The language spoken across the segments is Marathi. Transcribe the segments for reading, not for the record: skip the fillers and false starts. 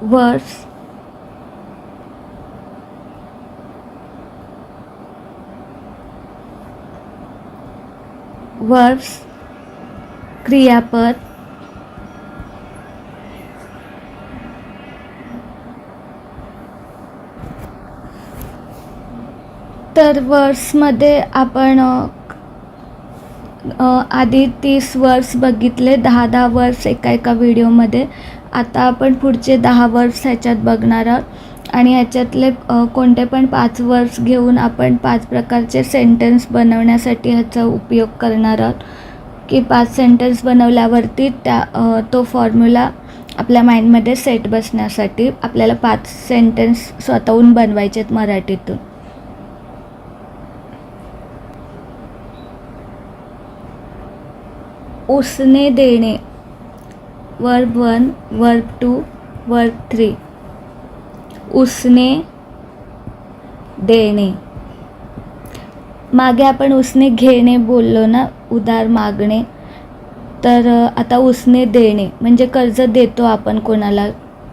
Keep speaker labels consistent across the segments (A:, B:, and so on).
A: वर्ब्स, वर्ब्स, क्रियापद, तर वर्ड्समध्ये आपण आधी 30 वर्ड्स बघितले, 10 वर्ड्स एका व्हिडिओमध्ये. आता आपण पुढचे 10 वर्ड्स ह्याच्यात बघणार आहोत आणि ह्याच्यातले कोणते पण 5 वर्ड्स घेऊन आपण 5 प्रकारचे सेंटेन्स बनवण्यासाठी ह्याचा उपयोग करणार आहोत, की 5 सेंटेन्स बनवल्यावरती तो फॉर्म्युला आपल्या माइंडमध्ये सेट बसण्यासाठी आपल्याला 5 सेंटेन्स स्वतःहून बनवायचे आहेत मराठीतून. उसने देणे, वर्ब 1, वर्ब 2, वर्ब 3. उसने देणे. मागे आपण उसने घेणे बोललो ना, उधार मागणे. तर आता उसने देणे म्हणजे कर्ज देतो आपण कोणाला,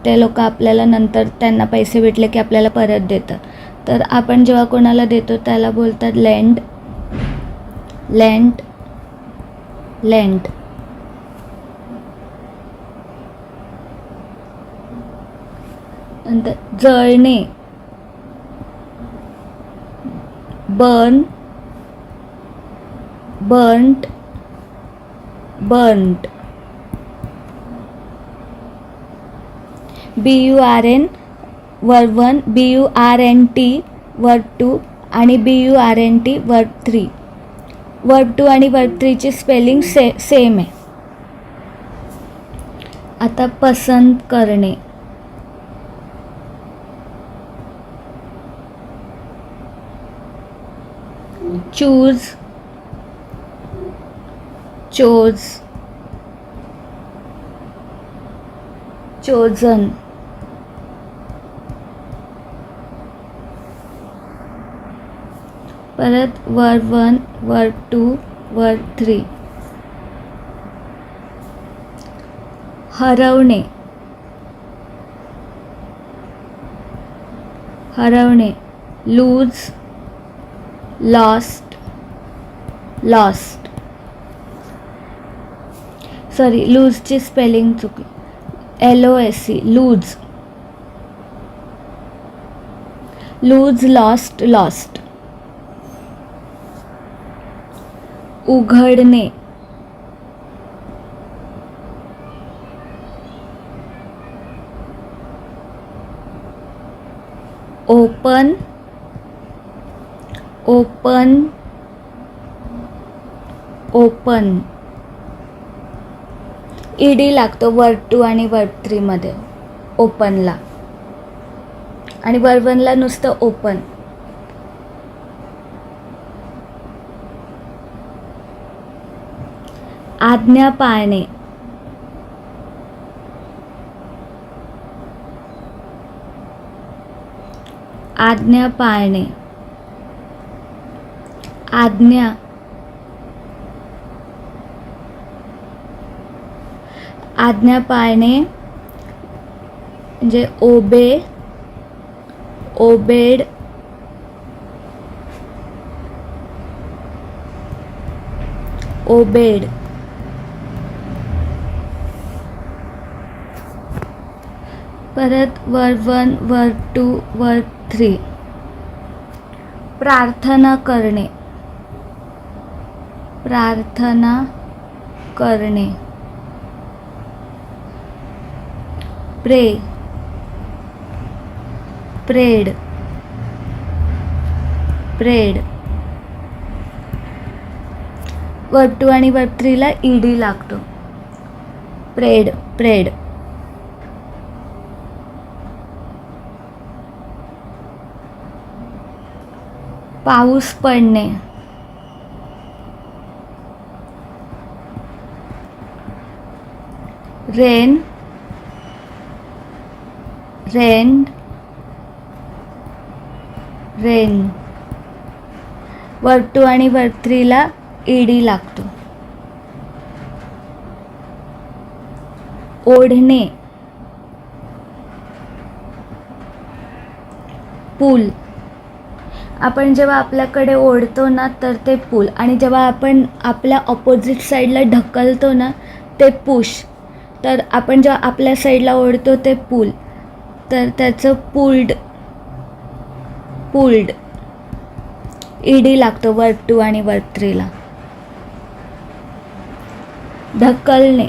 A: ते लोक आपल्याला नंतर त्यांना पैसे भेटले की आपल्याला परत देतात. तर आपण जेव्हा कोणाला देतो त्याला बोलतात लेंड, लेंड, लेंड. नंतर जळणे, burn, burnt, burnt. BURN verb 1, BURNT verb 2 आणि BURNT वर्ब 3. वर्ब 2 आणि वर्ब 3ची स्पेलिंग सेम आहे. आता पसंत करणे, चूज, चोज, चोजन. परत वर्ब 1, वर्ब 2, वर्ब 3. हरवणे, हरवणे, लूज, लॉस्ट, लॉस्ट. सॉरी, लूजची स्पेलिंग चुकली, LOSE, lose, lose, lost, lost. उघडणे, ओपन, ओपन, ओपन. ED लागतो वर्ब 2 आणि वर्ब 3 मध्ये ओपनला, आणि वर्ब 1 ला नुसतं ओपन. आज्ञा पाळणे, आज्ञा पाळणे, आज्ञा, आज्ञा पाळणे म्हणजे ओबे, ओबेड, ओबेड. परत वर्ब 1, वर्ब 2, वर्ब 3. प्रार्थना करणे, प्रार्थना करणे. प्रे, प्रेड, प्रेड. वर्ब 2 आणि वर्ब 3 ला ED लागतो, प्रेड, प्रेड. पाऊस पडणे, रेन, रेन्ड, रेन. वर्ब 2 आणि वर्ब 3 ला ED लागतो. ओढणे, पूल. आपण जेव्हा आपल्याकडे ओढतो ना तर ते पूल, आणि जेव्हा आपण आपल्या ऑपोजिट साईडला ढकलतो ना ते पुश. तर आपण जेव्हा आपल्या साईडला ओढतो ते पूल, तर त्याचं पुल्ड ईडी लागतो वर्ब 2 आणि वर्ब 3ला. ढकलणे,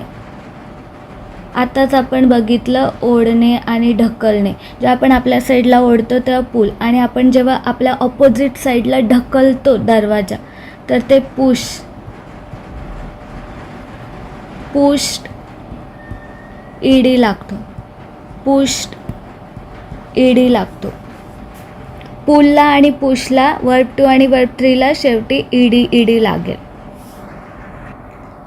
A: आताच आपण बघितलं ओढणे आणि ढकलणे. जेव्हा आपण आपल्या साईडला ओढतो तेव्हा पूल, आणि आपण जेव्हा आपल्या ऑपोजिट साईडला ढकलतो दरवाजा तर ते पुश्ड ईडी लागतो. पूलला आणि पुशला वर्ब 2 आणि वर्ब 3ला शेवटी ईडी लागेल.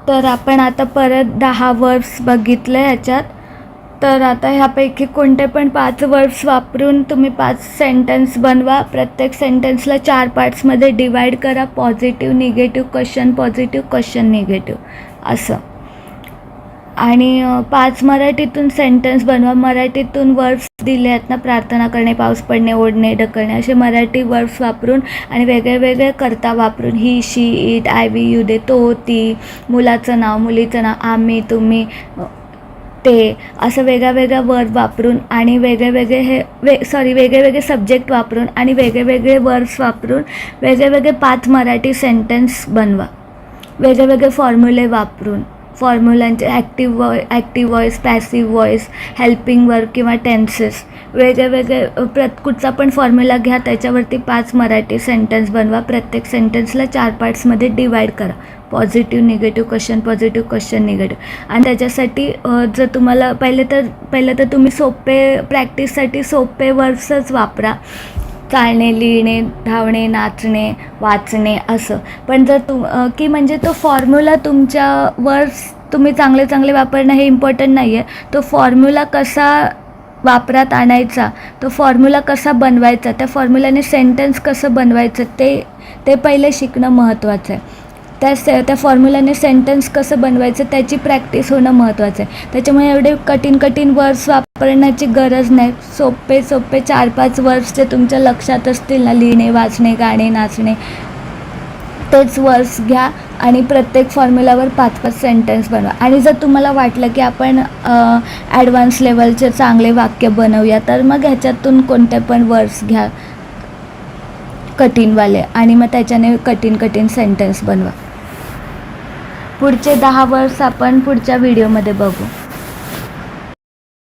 A: तर आपण आता परत 10 वर्ब्स बघितले ह्याच्यात. तर आता ह्यापैकी कोणते पण 5 वर्ब्स वापरून तुम्ही 5 सेंटेन्स बनवा. प्रत्येक सेंटेन्सला 4 पार्ट्समध्ये डिवाईड करा. Positive, negative, question positive, question negative असं. आणि 5 मराठीतून सेंटेन्स बनवा. मराठीतून वर्ब्स दिले आहेत ना, प्रार्थना करणे, पाऊस पडणे, ओढणे, ढकलणे, असे मराठी वर्ब्स वापरून आणि वेगळे वेगळे कर्ता वापरून, ही, शी, इट, आय, वी, यू, दे, तो, ती, मुलाचं नाव, मुलीचं नाव, आम्ही, तुम्ही, ते, असं वेगळ्या वर्ब वापरून आणि वेगळे सब्जेक्ट वापरून आणि वेगळे वर्ब्स वापरून वेगळे 5 मराठी सेंटेन्स बनवा. वेगळे फॉर्म्युले वापरून, फॉर्म्युलांचे active voice, passive voice, helping verb किंवा टेन्सेस, वेगळे कुठचा पण फॉर्म्युला घ्या, त्याच्यावरती 5 मराठी सेंटेन्स बनवा. प्रत्येक सेंटेन्सला 4 पार्ट्समध्ये डिवाईड करा. Positive, negative, question positive, question negative. आणि त्याच्यासाठी जर तुम्हाला पहिलं तर तुम्ही प्रॅक्टिससाठी सोपे वर्ब्सच वापरा. चालणे, लिहिणे, धावणे, नाचणे, वाचणे असं. पण जर की म्हणजे तो फॉर्म्युला, तुमच्या वर्ड्स तुम्ही चांगले वापरणं हे इम्पॉर्टंट नाही आहे. तो फॉर्म्युला कसा वापरात आणायचा, तो फॉर्म्युला कसा बनवायचा, त्या फॉर्म्युलाने सेंटेन्स कसं बनवायचं ते पहिले शिकणं महत्त्वाचं आहे. त्या फॉर्म्युलाने सेंटेन्स कसं बनवायचं त्याची प्रॅक्टिस होणं महत्त्वाचं आहे. त्याच्यामुळे एवढे कठीण वर्ड्स वापरण्याची गरज नाही. सोपे 4-5 वर्ड्स जे तुमच्या लक्षात असतील ना, लिहिणे, वाचणे, गाणे, नाचणे, तेच वर्ड्स घ्या आणि प्रत्येक फॉर्म्युलावर 5-5 सेंटेन्स बनवा. आणि जर तुम्हाला वाटलं की आपण ॲडव्हान्स लेवलचे चांगले वाक्य बनवूया, तर मग ह्याच्यातून कोणते पण वर्ड्स घ्या कठीणवाले, आणि मग त्याच्याने कठीण सेंटेन्स बनवा. पुढचे 10 वर्ड्स आपण पुढच्या व्हिडिओमध्ये बघू.